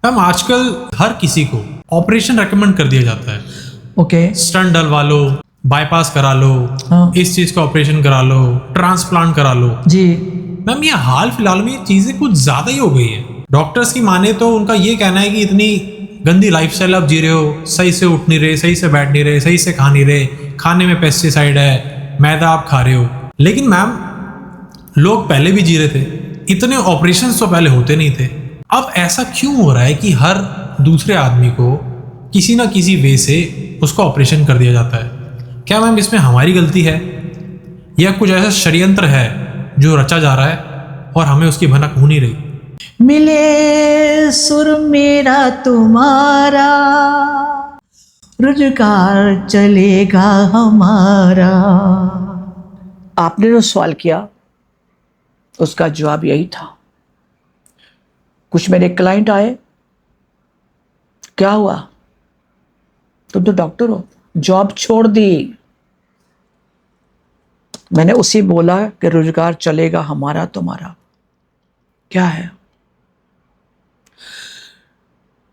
Ma'am आजकल हर किसी को ऑपरेशन रेकमेंड कर दिया जाता है। ओके। स्टंट डलवा लो, बाईपास करा लो, हाँ। इस चीज का ऑपरेशन करा लो, ट्रांसप्लांट करा लो। जी। मैम ये हाल फिलहाल में ये चीजें कुछ ज्यादा ही हो गई है। डॉक्टर्स की माने तो उनका ये कहना है कि इतनी गंदी लाइफस्टाइल आप जी रहे हो, सही से उठ नहीं रहे, सही से बैठ नहीं रहे, सही से खा नहीं रहे, खाने में पेस्टिसाइड है, मैदा आप खा रहे हो। लेकिन मैम लोग पहले भी जी रहे थे, इतने ऑपरेशन तो पहले होते नहीं थे। अब ऐसा क्यों हो रहा है कि हर दूसरे आदमी को किसी ना किसी वे से उसको ऑपरेशन कर दिया जाता है? क्या मैम इसमें हमारी गलती है या कुछ ऐसा षड्यंत्र है जो रचा जा रहा है और हमें उसकी भनक हो नहीं रही? मिले सुर मेरा तुम्हारा, रोजगार चलेगा हमारा। आपने जो सवाल किया उसका जवाब यही था। कुछ मेरे क्लाइंट आए, क्या हुआ, तुम तो डॉक्टर हो, जॉब छोड़ दी। मैंने उसी बोला कि रोजगार चलेगा हमारा तुम्हारा। क्या है?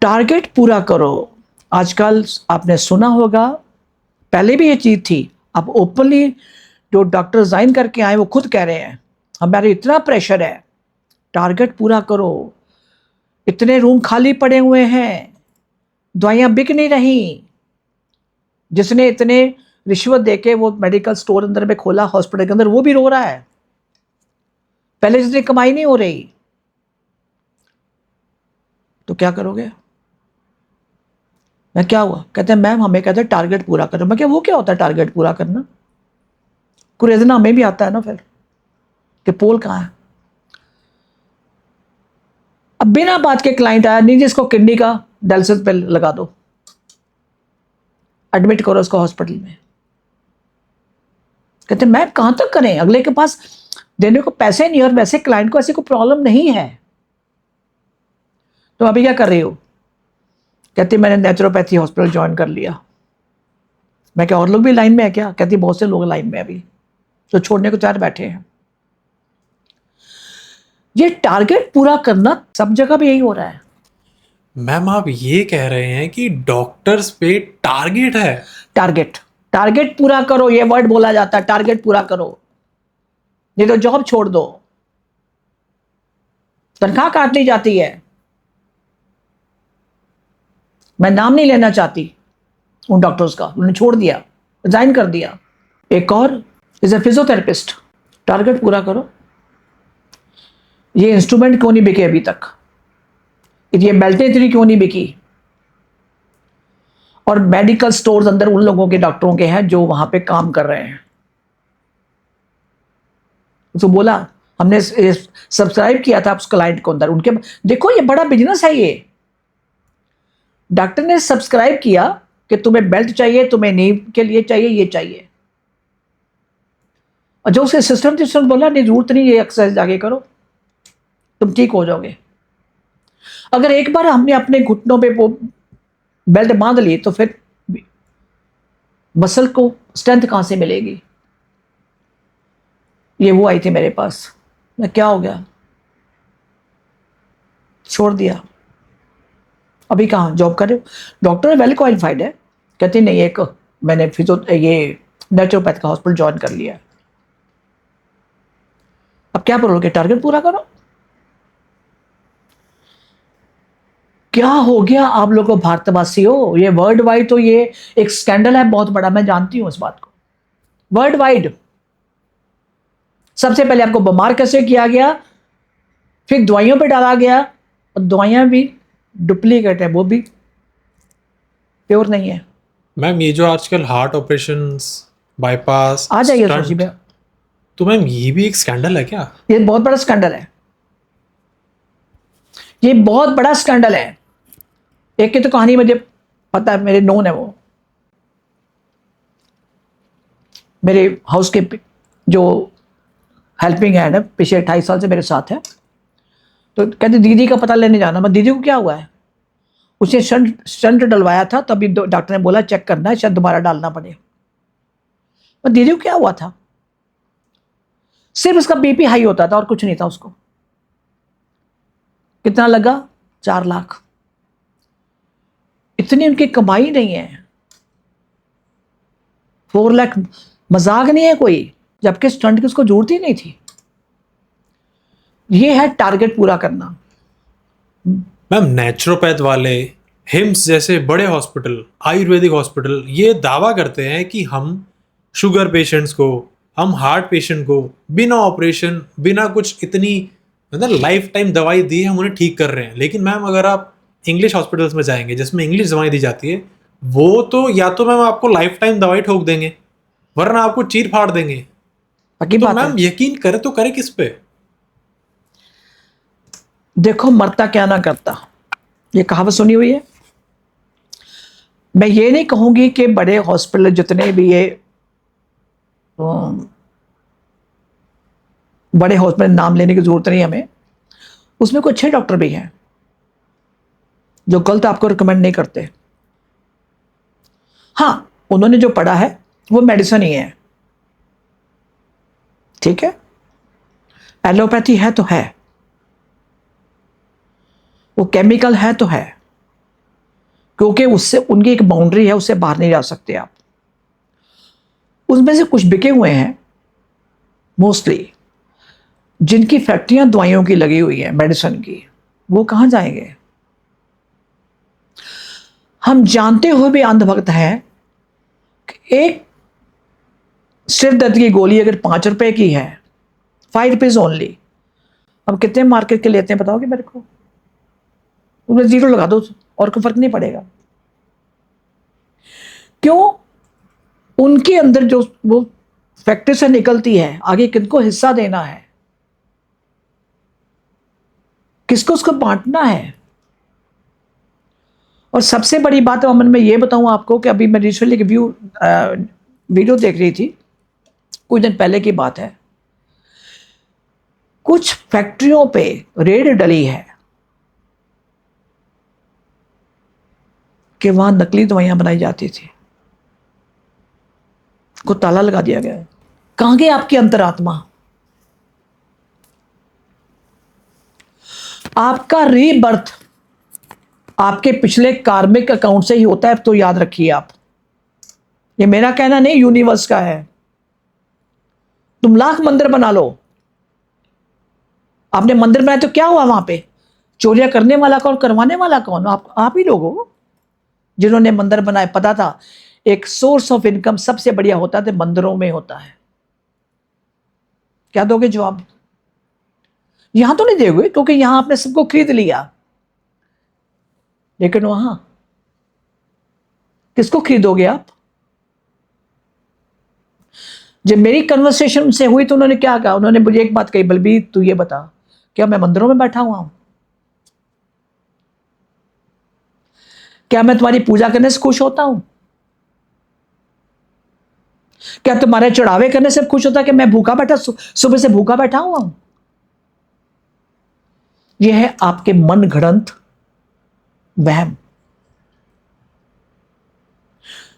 टारगेट पूरा करो। आजकल आपने सुना होगा, पहले भी ये चीज थी, अब ओपनली जो डॉक्टर रिजाइन करके आए वो खुद कह रहे हैं हमारे इतना प्रेशर है, टारगेट पूरा करो। इतने रूम खाली पड़े हुए हैं, दवाइयां बिक नहीं रही। जिसने इतने रिश्वत देके वो मेडिकल स्टोर अंदर में खोला हॉस्पिटल के अंदर, वो भी रो रहा है। पहले जितनी कमाई नहीं हो रही, तो क्या करोगे? मैं क्या हुआ? कहते हैं मैम हमें कहते हैं टारगेट पूरा करो। मैं क्या, वो क्या होता है टारगेट पूरा करना? कुरेदना हमें भी आता है ना फिर, कि पोल कहाँ है। अब बिना बात के क्लाइंट आया, नहीं जिसको किडनी का डायलिसिस पे लगा दो, एडमिट करो उसको हॉस्पिटल में। कहते मैम कहां तक करें, अगले के पास देने को पैसे नहीं और वैसे क्लाइंट को ऐसी कोई प्रॉब्लम नहीं है, तो अभी क्या कर रही हो? कहती मैंने नेचुरोपैथी हॉस्पिटल ज्वाइन कर लिया। मैं क्या और लोग भी लाइन में है क्या? कहती बहुत से लोग लाइन में अभी तो छोड़ने को तैयार बैठे हैं। ये टारगेट पूरा करना सब जगह भी यही हो रहा है। मैम आप ये कह रहे हैं कि डॉक्टर्स पे टारगेट है? टारगेट टारगेट पूरा करो, ये वर्ड बोला जाता है, टारगेट पूरा करो, नहीं तो जॉब छोड़ दो, तनख्वाह काट ली जाती है। मैं नाम नहीं लेना चाहती उन डॉक्टर्स का, उन्होंने छोड़ दिया, रिजाइन कर दिया। एक और इज ए फिजियोथेरेपिस्ट, टारगेट पूरा करो। ये इंस्ट्रूमेंट क्यों नहीं बिके अभी तक, ये बेल्टें इतनी क्यों नहीं बिकी? और मेडिकल स्टोर्स अंदर उन लोगों के डॉक्टरों के हैं जो वहां पे काम कर रहे हैं। तो बोला हमने सब्सक्राइब किया था उस क्लाइंट को अंदर, उनके देखो ये बड़ा बिजनेस है। ये डॉक्टर ने सब्सक्राइब किया कि तुम्हें बेल्ट चाहिए, तुम्हें नी के लिए चाहिए, ये चाहिए। और जो उसके सिस्टम थी उसने बोला नहीं जरूरत नहीं, ये एक्सरसाइज आगे करो, तुम ठीक हो जाओगे। अगर एक बार हमने अपने घुटनों पे वो बेल्ट बांध ली तो फिर मसल को स्ट्रेंथ कहां से मिलेगी? ये वो आई थी मेरे पास, मैं क्या हो गया, छोड़ दिया। अभी कहाँ जॉब कर रहे हो? डॉक्टर वेल क्वालिफाइड है। कहती नहीं, एक मैंने ये नेचुरोपैथ का हॉस्पिटल ज्वाइन कर लिया। अब क्या बोलोगे? टारगेट पूरा करो। क्या हो गया आप लोगों को भारतवासी हो? ये वर्ल्ड वाइड तो ये एक स्कैंडल है बहुत बड़ा, मैं जानती हूं इस बात को। वर्ल्ड वाइड सबसे पहले आपको बीमार कैसे किया गया, फिर दवाइयों पे डाला गया, और दवाइयां भी डुप्लीकेट है, वो भी प्योर नहीं है। मैम ये जो आजकल हार्ट ऑपरेशंस, बाईपास, आ जाइए स्टंट, सोची में, तो मैम ये भी एक स्कैंडल है क्या? ये बहुत बड़ा स्कैंडल है, ये बहुत बड़ा स्कैंडल है। एक की तो कहानी मुझे पता है, मेरे नोन है वो, मेरे हाउस के जो हेल्पिंग हैंड है, पिछले 28 साल से मेरे साथ है। तो कहते दीदी का पता लेने जाना। मैं दीदी को क्या हुआ है? उसे स्टंट डलवाया था, तभी डॉक्टर ने बोला चेक करना है, शायद दोबारा डालना पड़े। मैं दीदी को क्या हुआ था? सिर्फ उसका बीपी हाई होता था और कुछ नहीं था उसको। कितना लगा? 4 लाख। इतनी उनकी कमाई नहीं है। 4 लाख मजाक नहीं है कोई, जबकि स्टंट की उसको जरूरत ही नहीं थी। ये है टारगेट पूरा करना। मैम नेचुरोपैथ वाले, हिम्स जैसे बड़े हॉस्पिटल, आयुर्वेदिक हॉस्पिटल ये दावा करते हैं कि हम शुगर पेशेंट्स को, हम हार्ट पेशेंट को बिना ऑपरेशन, बिना कुछ इतनी मतलब लाइफ टाइम दवाई दी हम उन्हें ठीक कर रहे हैं। लेकिन मैम अगर आप इंग्लिश हॉस्पिटल्स में जाएंगे जिसमें इंग्लिश दवाई दी जाती है, वो तो या तो मैम आपको लाइफ टाइम दवाई ठोक देंगे, वरना आपको चीर फाड़ देंगे। पक्की तो बात मैम है। यकीन करे तो करे किस पे? देखो मरता क्या ना करता, ये कहावत सुनी हुई है। मैं ये नहीं कहूंगी कि बड़े हॉस्पिटल जितने भी ये बड़े हॉस्पिटल, नाम लेने की जरूरत नहीं हमें, उसमें कुछ अच्छे डॉक्टर भी हैं जो गलत आपको रिकमेंड नहीं करते। हाँ, उन्होंने जो पढ़ा है वो मेडिसिन ही है, ठीक है। एलोपैथी है तो है, वो केमिकल है तो है, क्योंकि उससे उनकी एक बाउंड्री है, उससे बाहर नहीं जा सकते आप। उसमें से कुछ बिके हुए हैं मोस्टली, जिनकी फैक्ट्रियां दवाइयों की लगी हुई है, मेडिसिन की, वो कहां जाएंगे? हम जानते हुए भी अंधभक्त हैं कि एक सिर दर्द की गोली अगर 5 रुपए की है, 5 रुपीज ओनली, हम कितने मार्केट के लेते हैं बताओगे मेरे को? उसमें 0 लगा दो और कोई फर्क नहीं पड़ेगा। क्यों? उनके अंदर जो वो फैक्ट्री से निकलती है, आगे किनको हिस्सा देना है, किसको उसको बांटना है। और सबसे बड़ी बात अमन मैं ये बताऊं आपको कि अभी मैं रिसेंटली एक वीडियो देख रही थी, कुछ दिन पहले की बात है। कुछ फैक्ट्रियों पे रेड डली है कि वहां नकली दवाइयां बनाई जाती थी, को ताला लगा दिया गया है। कहां गई आपकी अंतरात्मा? आपका रीबर्थ आपके पिछले कार्मिक अकाउंट से ही होता है, तो याद रखिए आप। ये मेरा कहना नहीं, यूनिवर्स का है। तुम लाख मंदिर बना लो, आपने मंदिर बनाया तो क्या हुआ? वहां पे चोरियां करने वाला कौन, करवाने वाला कौन? आप ही लोग हो जिन्होंने मंदिर बनाए। पता था एक सोर्स ऑफ इनकम सबसे बढ़िया होता है तो मंदिरों में होता है। क्या दोगे जवाब? यहां तो नहीं दोगे क्योंकि यहां आपने सबको खरीद लिया, लेकिन वहां किसको खरीदोगे आप? जब मेरी कन्वर्सेशन से हुई तो उन्होंने क्या कहा? उन्होंने मुझे एक बात कही, बलबीर तू ये बता, क्या मैं मंदिरों में बैठा हुआ हूं? क्या मैं तुम्हारी पूजा करने से खुश होता हूं? क्या तुम्हारे चढ़ावे करने से खुश होता कि मैं भूखा बैठा, सुबह से भूखा बैठा हुआ हूं? यह है आपके मन घड़ंत वहम।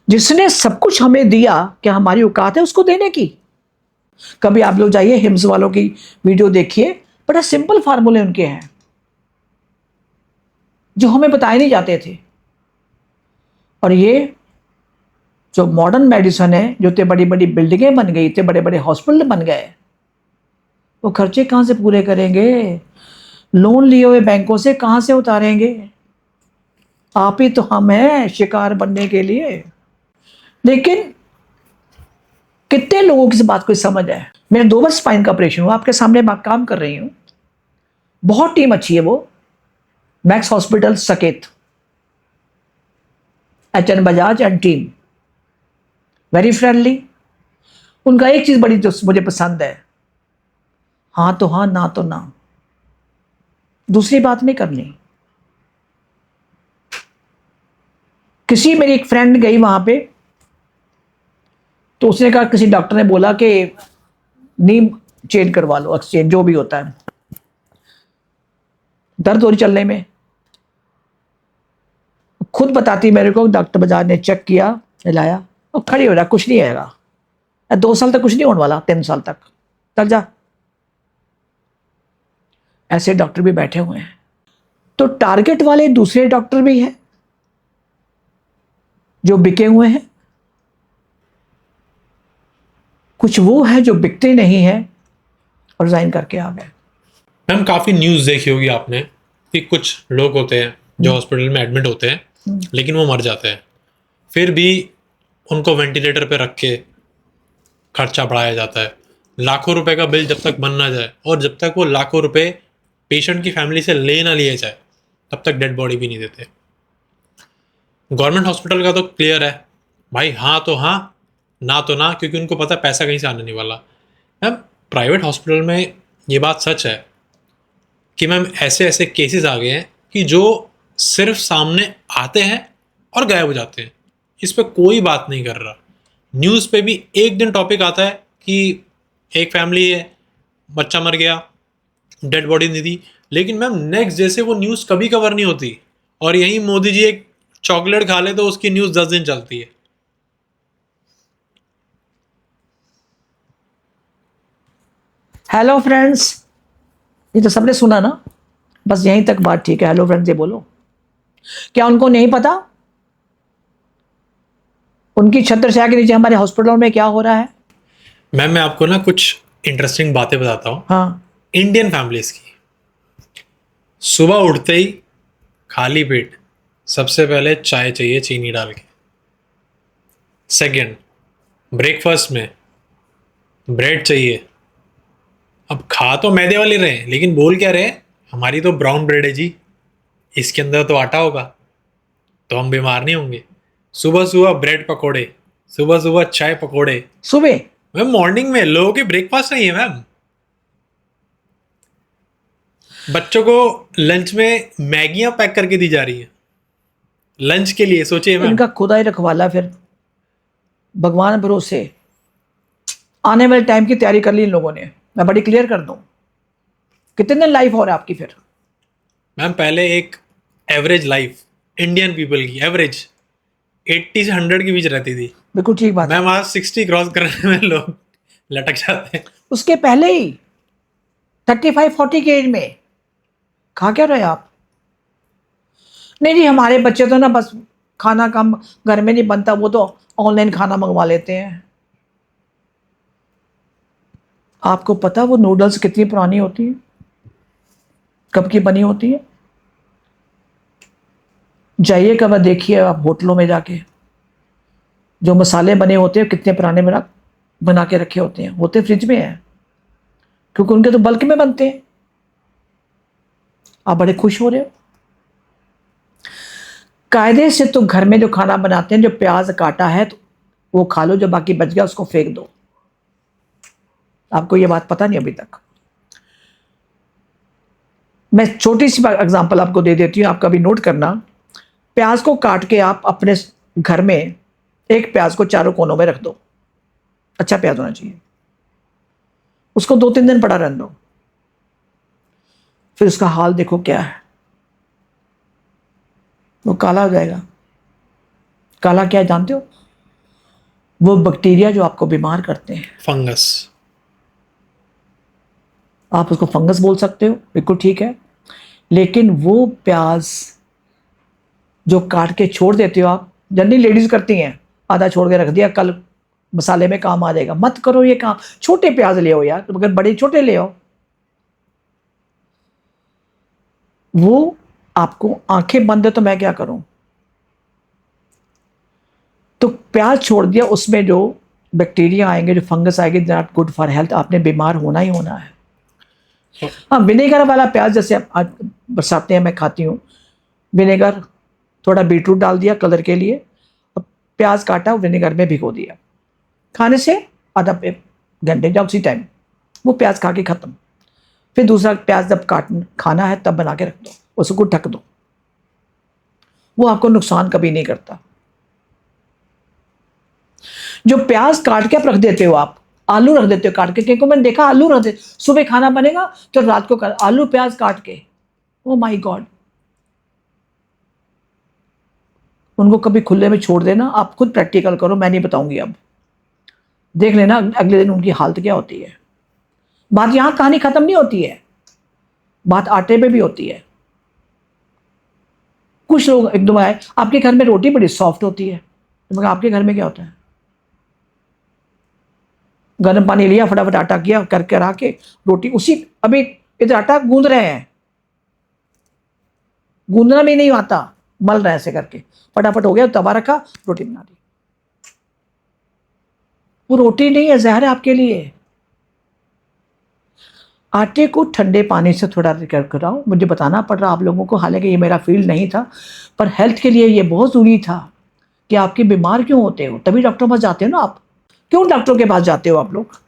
जिसने सब कुछ हमें दिया, क्या हमारी औकात है उसको देने की? कभी आप लोग जाइए हिम्स वालों की वीडियो देखिए, बड़ा सिंपल फार्मूले उनके हैं जो हमें बताए नहीं जाते थे। और ये जो मॉडर्न मेडिसिन है, जो इतने बड़ी बड़ी बिल्डिंगें बन गई, इतने बड़े बड़े हॉस्पिटल बन गए, वो खर्चे कहां से पूरे करेंगे? लोन लिए हुए बैंकों से कहां से उतारेंगे? आप ही तो हम हैं शिकार बनने के लिए। लेकिन कितने लोगों की इस बात को समझ है? मेरा 2 बार स्पाइन का ऑपरेशन हुआ, आपके सामने काम कर रही हूं। बहुत टीम अच्छी है वो, मैक्स हॉस्पिटल सकेत, HN Bajaj and team, very friendly. उनका एक चीज बड़ी जो मुझे पसंद है, हाँ तो हाँ, ना तो ना, दूसरी बात नहीं करनी। किसी मेरी एक फ्रेंड गई वहां पे, तो उसने कहा, किसी डॉक्टर ने बोला कि नीम चेंज करवा लो, एक्सचेंज जो भी होता है, दर्द हो रही चलने में। खुद बताती मेरे को, डॉक्टर बजाज ने चेक किया, हिलाया और खड़ी हो रहा, कुछ नहीं आएगा, 2 साल तक कुछ नहीं होने वाला, 3 साल तक चल जा। ऐसे डॉक्टर भी बैठे हुए हैं। तो टारगेट वाले दूसरे डॉक्टर भी हैं जो बिके हुए हैं, कुछ वो है जो बिकते नहीं है और रिजाइन करके आ गए। मैम काफ़ी न्यूज़ देखी होगी आपने कि कुछ लोग होते हैं जो हॉस्पिटल में एडमिट होते हैं लेकिन वो मर जाते हैं, फिर भी उनको वेंटिलेटर पे रख के खर्चा बढ़ाया जाता है। लाखों रुपए का बिल जब तक बन ना जाए और जब तक वो लाखों रुपए पेशेंट की फैमिली से ले ना लिए जाए तब तक डेड बॉडी भी नहीं देते। गवर्नमेंट हॉस्पिटल का तो क्लियर है भाई, हाँ तो हाँ, ना तो ना, क्योंकि उनको पता है पैसा कहीं से आने नहीं वाला। मैम प्राइवेट हॉस्पिटल में ये बात सच है कि मैम ऐसे ऐसे केसेस आ गए हैं कि जो सिर्फ सामने आते हैं और गायब हो जाते हैं, इस पे कोई बात नहीं कर रहा। न्यूज़ पे भी एक दिन टॉपिक आता है कि एक फैमिली है, बच्चा मर गया, डेड बॉडी नहीं दी, लेकिन मैम नेक्स्ट डे से वो न्यूज़ कभी कवर नहीं होती। और यही मोदी जी एक चॉकलेट खा ले तो उसकी न्यूज़ 10 दिन चलती है। हेलो फ्रेंड्स, ये तो सबने सुना ना, बस यहीं तक बात ठीक है। हेलो फ्रेंड्स ये बोलो, क्या उनको नहीं पता उनकी छत्र छाया के नीचे हमारे हॉस्पिटलों में क्या हो रहा है? मैम मैं आपको ना कुछ इंटरेस्टिंग बातें बताता हूँ हाँ, इंडियन फैमिलीज की। सुबह उठते ही खाली पेट सबसे पहले चाय चाहिए चीनी डाल के। सेकंड, ब्रेकफास्ट में ब्रेड चाहिए। अब खा तो मैदे वाली रहे हैं, लेकिन बोल क्या रहे हैं, हमारी तो ब्राउन ब्रेड है जी, इसके अंदर तो आटा होगा तो हम बीमार नहीं होंगे। सुबह सुबह ब्रेड पकोड़े, सुबह सुबह चाय पकोड़े। सुबह मैम मॉर्निंग में लोगों के ब्रेकफास्ट नहीं है मैम। बच्चों को लंच में मैगियां पैक करके दी जा रही है लंच के लिए, सोचिए मैम। इनका खुदा ही रखवाला, फिर भगवान भरोसे आने वाले टाइम की तैयारी कर ली इन लोगों ने। मैं बड़ी क्लियर कर दूं, कितने दिन लाइफ हो रहा है आपकी फिर? मैम पहले एक एवरेज लाइफ इंडियन पीपल की एवरेज 80 से 100 के बीच रहती थी। बिल्कुल ठीक बात है। मैम आज 60 क्रॉस करने में लोग लटक जाते हैं। उसके पहले ही 35-40 की एज में खा क्या रहे आप? नहीं जी, हमारे बच्चे तो ना बस खाना कम घर में नहीं बनता, वो तो ऑनलाइन खाना मंगवा लेते हैं। आपको पता वो नूडल्स कितनी पुरानी होती है, कब की बनी होती है? जाइए कब देखिए आप होटलों में जाके, जो मसाले बने होते हैं कितने पुराने बना के रखे होते हैं, फ्रिज में हैं, क्योंकि उनके तो बल्क में बनते हैं। आप बड़े खुश हो रहे हो। कायदे से तो घर में जो खाना बनाते हैं, जो प्याज काटा है तो वो खा लो, जो बाकी बच गया उसको फेंक दो। आपको ये बात पता नहीं अभी तक। मैं छोटी सी एग्जांपल आपको दे देती हूँ, आप कभी नोट करना। प्याज को काट के आप अपने घर में एक प्याज को चारों कोनों में रख दो, अच्छा प्याज होना चाहिए, उसको 2-3 दिन पड़ा रहने दो, फिर उसका हाल देखो क्या है, वो काला हो जाएगा। काला क्या है जानते हो? वो बैक्टीरिया जो आपको बीमार करते हैं, फंगस। आप उसको फंगस बोल सकते हो, बिल्कुल ठीक है। लेकिन वो प्याज जो काट के छोड़ देते हो आप, जनरली लेडीज करती हैं, आधा छोड़ के रख दिया, कल मसाले में काम आ जाएगा। मत करो ये काम। छोटे प्याज ले आओ यार, अगर बड़े छोटे ले आओ, वो आपको आंखें बंद है तो मैं क्या करूं? तो प्याज छोड़ दिया, उसमें जो बैक्टीरिया आएंगे, जो फंगस आएंगे, नॉट गुड फॉर हेल्थ। आपने बीमार होना ही होना है। हाँ, विनेगर वाला प्याज जैसे आज बरसाते हैं मैं खाती हूँ, विनेगर थोड़ा बीटरूट डाल दिया कलर के लिए, अब प्याज काटा विनेगर में भिगो दिया, खाने से आधा घंटे या उसी टाइम वो प्याज खा के ख़त्म। फिर दूसरा प्याज जब खाना है तब बना के रख दो, उसको ढक दो, वो आपको नुकसान कभी नहीं करता। जो प्याज काट के आप रख देते हो, आप आलू रख देते हो काट के, क्योंकि मैंने देखा आलू रख दे, सुबह खाना बनेगा तो रात को आलू प्याज काट के, ओ माय गॉड। उनको कभी खुले में छोड़ देना, आप खुद प्रैक्टिकल करो, मैं नहीं बताऊंगी। अब देख लेना अगले दिन उनकी हालत क्या होती है। बात यहां कहानी खत्म नहीं होती है, बात आटे पे भी होती है। कुछ लोग एकदम आए, आपके घर में रोटी बड़ी सॉफ्ट होती है, मगर आपके घर में क्या होता है? गर्म पानी लिया, फटाफट आटा किया, करके रख के रोटी उसी, अभी इधर आटा गूंद रहे हैं, गूंदना भी नहीं आता, मल रहे हैं ऐसे करके, फटाफट हो गया, तवा रखा, रोटी बना दी। वो रोटी नहीं है, जहर है आपके लिए। आटे को ठंडे पानी से थोड़ा रिकवर कराओ। मुझे बताना पड़ रहा आप लोगों को, हालांकि ये मेरा फील्ड नहीं था, पर हेल्थ के लिए ये बहुत ज़रूरी था कि आपके बीमार क्यों होते हो, तभी डॉक्टर के पास जाते हो ना आप। क्यों डॉक्टर के पास जाते हो आप लोग?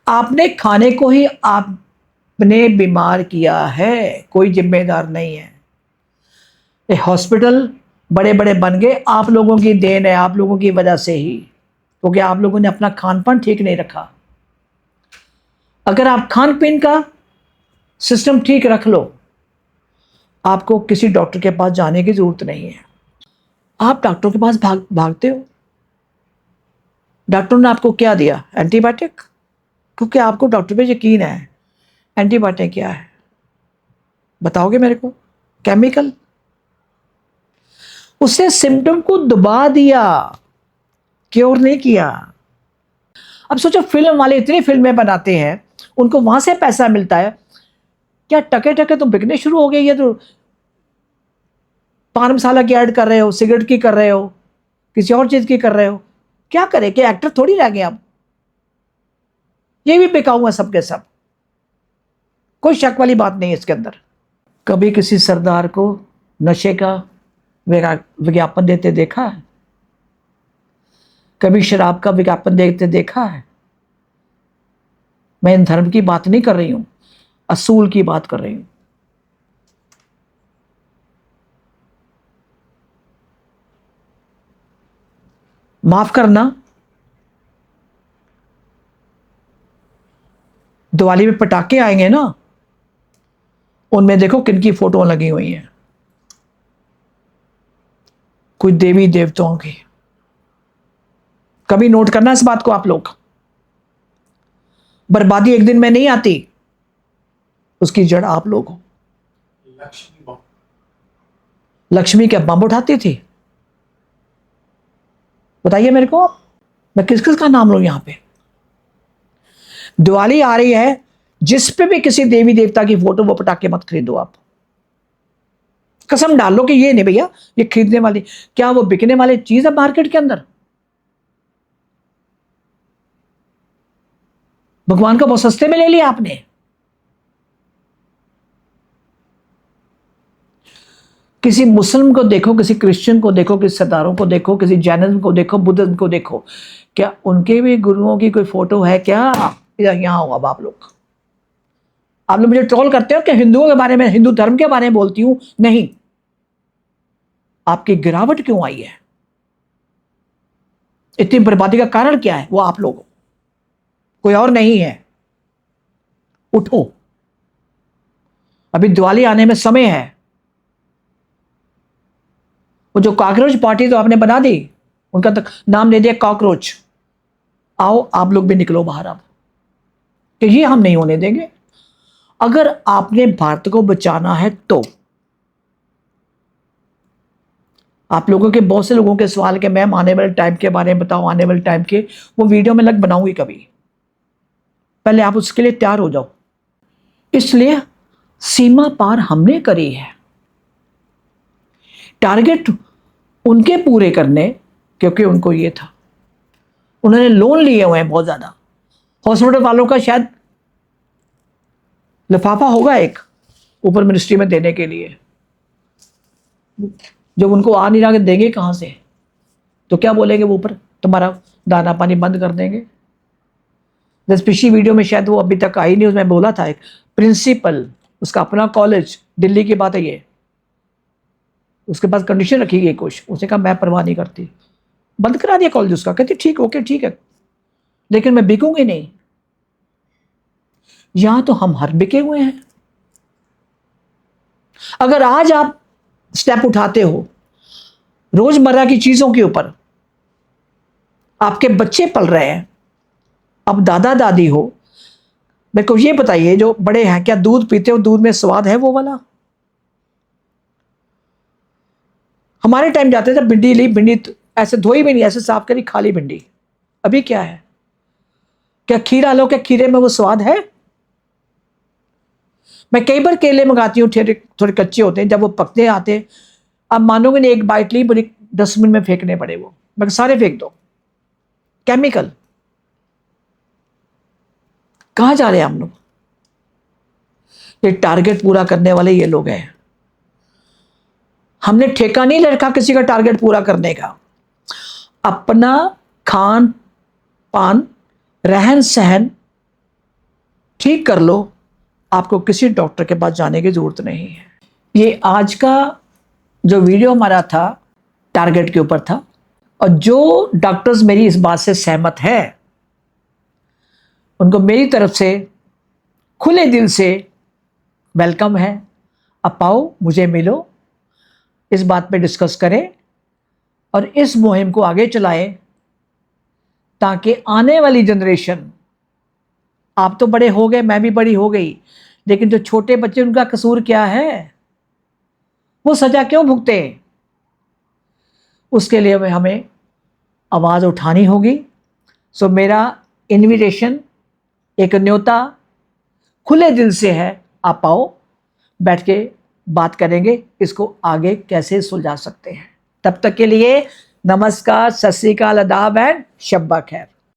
आपने खाने को ही आपने बीमार किया है, कोई जिम्मेदार नहीं है। ये हॉस्पिटल बड़े बड़े बन गए, आप लोगों की देन है, आप लोगों की वजह से ही, क्योंकि आप लोगों ने अपना खान पान ठीक नहीं रखा। अगर आप खान पीन का सिस्टम ठीक रख लो, आपको किसी डॉक्टर के पास जाने की जरूरत नहीं है। आप डॉक्टर के पास भागते हो। डॉक्टर ने आपको क्या दिया? एंटीबायोटिक, क्योंकि आपको डॉक्टर पे यकीन है। एंटीबायोटिक क्या है बताओगे मेरे को? केमिकल। उसने सिम्टम को दबा दिया, क्योर नहीं किया। अब सोचो, फिल्म वाले इतनी फिल्में बनाते हैं, उनको वहां से पैसा मिलता है, क्या टके टके तो बिकने शुरू हो गए। ये तो पान मसाला की ऐड कर रहे हो, सिगरेट की कर रहे हो, किसी और चीज की कर रहे हो, क्या करे कि एक्टर थोड़ी रह गए अब। ये भी बिकाऊ है सबके सब, कोई शक वाली बात नहीं है इसके अंदर। कभी किसी सरदार को नशे का विज्ञापन देते देखा है? कभी शराब का विज्ञापन देते देखा है? मैं इन धर्म की बात नहीं कर रही हूं, असूल की बात कर रही हूं। माफ करना, दिवाली में पटाखे आएंगे ना, उनमें देखो किनकी फोटो लगी हुई हैं, कोई देवी देवताओं की। कभी नोट करना इस बात को आप लोग। बर्बादी एक दिन में नहीं आती, उसकी जड़ आप लोग हो। लक्ष्मी क्या बम उठाती थी? बताइए मेरे को, मैं किस किस का नाम लूं यहां पे? दिवाली आ रही है, जिस पे भी किसी देवी देवता की फोटो, वो पटाखे मत खरीदो आप। कसम डाल लो कि ये नहीं भैया, ये खरीदने वाली, क्या वो बिकने वाली चीज है मार्केट के अंदर? भगवान का बहुत सस्ते में ले लिया आपने। किसी मुस्लिम को देखो, किसी क्रिश्चियन को देखो, किसी सरदारों को देखो, किसी जैनिज्म को देखो, बुद्धिज्म को देखो, क्या उनके भी गुरुओं की कोई फोटो है क्या? यहां हो अब आप लोग मुझे ट्रोल करते हो कि हिंदुओं के बारे में, हिंदू धर्म के बारे में बोलती हूं। नहीं, आपकी गिरावट क्यों आई है? इतनी बर्बादी का कारण क्या है? वो आप लोग, कोई और नहीं है। उठो, अभी दिवाली आने में समय है। वो जो कॉकरोच पार्टी तो आपने बना दी, उनका तो नाम ले दिया कॉकरोच। आओ आप लोग भी निकलो बाहर अब, कि ये हम नहीं होने देंगे। अगर आपने भारत को बचाना है तो आप लोगों के, बहुत से लोगों के सवाल के मैम आने वाले टाइम के बारे में बताओ, आने वाले टाइम के, वो वीडियो में बनाऊंगी कभी। पहले आप उसके लिए तैयार हो जाओ। इसलिए सीमा पार हमने करी है। टारगेट उनके पूरे करने, क्योंकि उनको ये था, उन्होंने लोन लिए हुए हैं बहुत ज्यादा। हॉस्पिटल वालों का शायद लिफाफा होगा एक ऊपर मिनिस्ट्री में देने के लिए, जब उनको आ नहीं रहा कि देंगे कहां से, तो क्या बोलेंगे वो ऊपर? तुम्हारा दाना पानी बंद कर देंगे। जैसे पिछली वीडियो में शायद वो अभी तक आई नहीं, उसमें बोला था एक प्रिंसिपल, उसका अपना कॉलेज, दिल्ली की बात है ये, उसके पास कंडीशन रखी गई कुछ, उसने कहा मैं परवाह नहीं करती, बंद करा दिया कॉलेज उसका। कहती ठीक, ओके ठीक है, लेकिन मैं बिकूंगी नहीं। यहां तो हम हर बिके हुए हैं। अगर आज आप स्टेप उठाते हो रोजमर्रा की चीजों के ऊपर, आपके बच्चे पल रहे हैं, अब दादा दादी हो, मेरे को ये बताइए, जो बड़े हैं, क्या दूध पीते हो, दूध में स्वाद है वो वाला? हमारे टाइम जाते थे, भिंडी ली, भिंडी ऐसे धोई भी नहीं, ऐसे साफ करी, खाली भिंडी। अभी क्या है? क्या खीरा लो, क्या खीरे में वो स्वाद है? मैं कई बार केले मंगाती हूँ, थोड़े कच्चे होते हैं, जब वो पकते आते, अब मानोगे नहीं, एक बाइट ली, पूरी डस्टबिन में फेंकने पड़े वो, मैं सारे फेंक दो, केमिकल। कहां जा रहे हैं हम लोग? ये टारगेट पूरा करने वाले ये लोग हैं। हमने ठेका नहीं ले रखा किसी का टारगेट पूरा करने का। अपना खान पान, रहन सहन ठीक कर लो, आपको किसी डॉक्टर के पास जाने की जरूरत नहीं है। ये आज का जो वीडियो हमारा था टारगेट के ऊपर था, और जो डॉक्टर्स मेरी इस बात से सहमत है उनको मेरी तरफ से खुले दिल से वेलकम है। अब आओ, मुझे मिलो, इस बात पे डिस्कस करें और इस मुहिम को आगे चलाएं, ताकि आने वाली जनरेशन, आप तो बड़े हो गए, मैं भी बड़ी हो गई, लेकिन जो छोटे बच्चे, उनका कसूर क्या है? वो सजा क्यों भुगते? उसके लिए हमें आवाज़ उठानी होगी। सो मेरा इन्विटेशन, एक न्योता खुले दिल से है, आप आओ, बैठ के बात करेंगे इसको आगे कैसे सुलझा सकते हैं। तब तक के लिए नमस्कार, सत श्री अकाल, आदाब एंड शब्बा खैर।